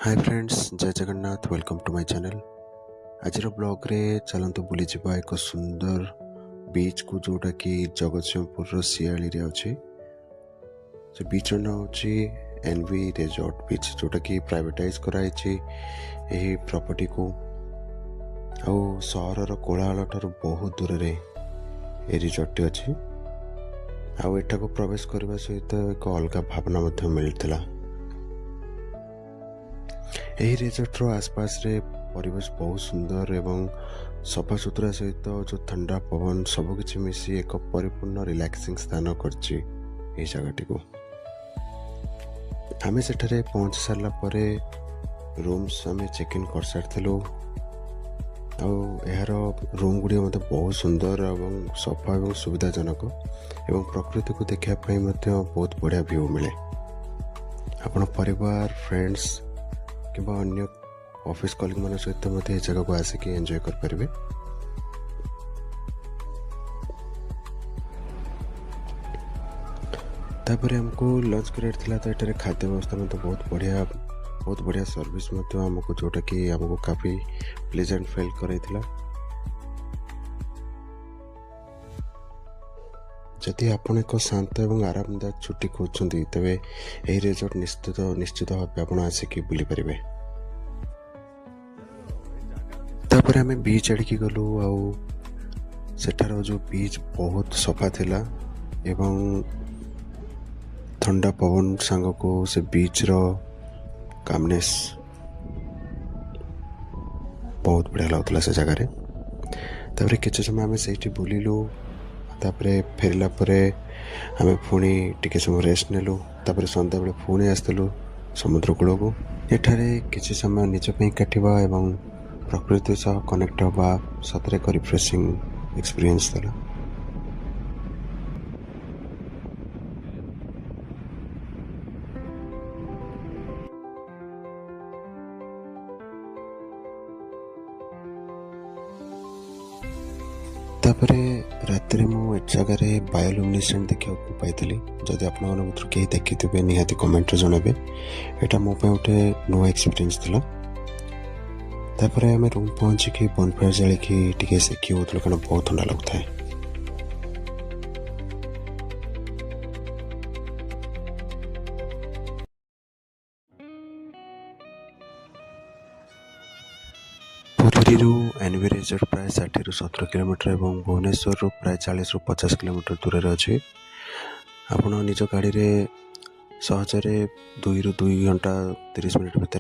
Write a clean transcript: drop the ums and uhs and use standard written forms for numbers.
हाय friends, जय Jagannath. Welcome to my channel. आज blog रे चलतु बुली जावा एक सुंदर बीच को जोटा कि जगतसिंहपुर सियाली रे अछि। से बीच ना होची एनवी रिजॉर्ट बीच, जोटा कि प्राइवेटाइज कराई छी एही प्रॉपर्टी को। आ सहर रो कोलाहल ठार बहुत दूर रे ए रिजॉर्ट अछि। आ एटा को प्रवेश करबा सहित एक अलग भावना मध्य मिलथिला। ଏହି ରିଜର୍ଟର आसपास परिवेश बहुत सुंदर एवं सफा सुतरा सहित जो ठंडा पवन सबकि मिसी एक परिपूर्ण रिलैक्सिंग स्थान करछि एही जगहटी को। आमे सेठारे पहुंच सारला परे रूम्स आमे चेक इन कर सारथिलु। यार रूम गुड़ी मत बहुत सुंदर एवं सफा एवं सुविधाजनक एवं प्रकृति को देखा बहुत बढ़िया व्यू मिले। आपण परिवार फ्रेंड्स कि अन्य ऑफिस कलिग मान सहित मत जगह को आसिक एंजॉय कर पारे। तापर हमको लंच करार थिला, तो एटारे खाद्य व्यवस्था में बहुत बढ़िया सर्विस आमको जोटा कि आमको काफी प्लेजेंट फील कराइथिला। जदि आपण एक शांत एवं आरामदायक छुट्टी खोजते तेरे यही रिजॉर्ट निश्चित भाव आप आसिक बुली पारे। तापर आमे बीच आड़की गलु। सेठार जो बीच बहुत सफा थिला एवं ठंडा पवन सांग को से बीच रो कामनेस बहुत बढ़िया लगुला से जगह। तापर किछ समय आमे सेठी बुलिलु। तापरे फेरला परे आमे पुणी टिके समय रेस्ट नेलु। तापर संध्या बेले पुणी आसलु समुद्र कूल को। एठारे किछि समय निज पे काटिबा एवं प्रकृति सह कनेक्ट हवा सतरे एक रिफ्रेशिंग एक्सपीरियंस देला। तापरे रात्रि मु ए जगह बायोलुमिनेसेंट देखा पाई। जदि आप कहीं देखी निहाती कमेंट जनइबे। एटा मो पे गोटे नुआ एक्सपीरियंस थिला। तापर आम रूम पहुंचिकी बनफायर जालिकी टिके सेकी होतलु, कारण बहुत ठंडा लगुता है। पुरी एनवी रिजॉर्ट प्राय 60 ରୁ 70 किलोमीटर और भुवनेश्वर प्राय 40 ରୁ 50 किलोमीटर दूर अच्छे। आपण निज गाड़ी रे सहजरे 2 ରୁ 2 घंटा 30 मिनट भीतर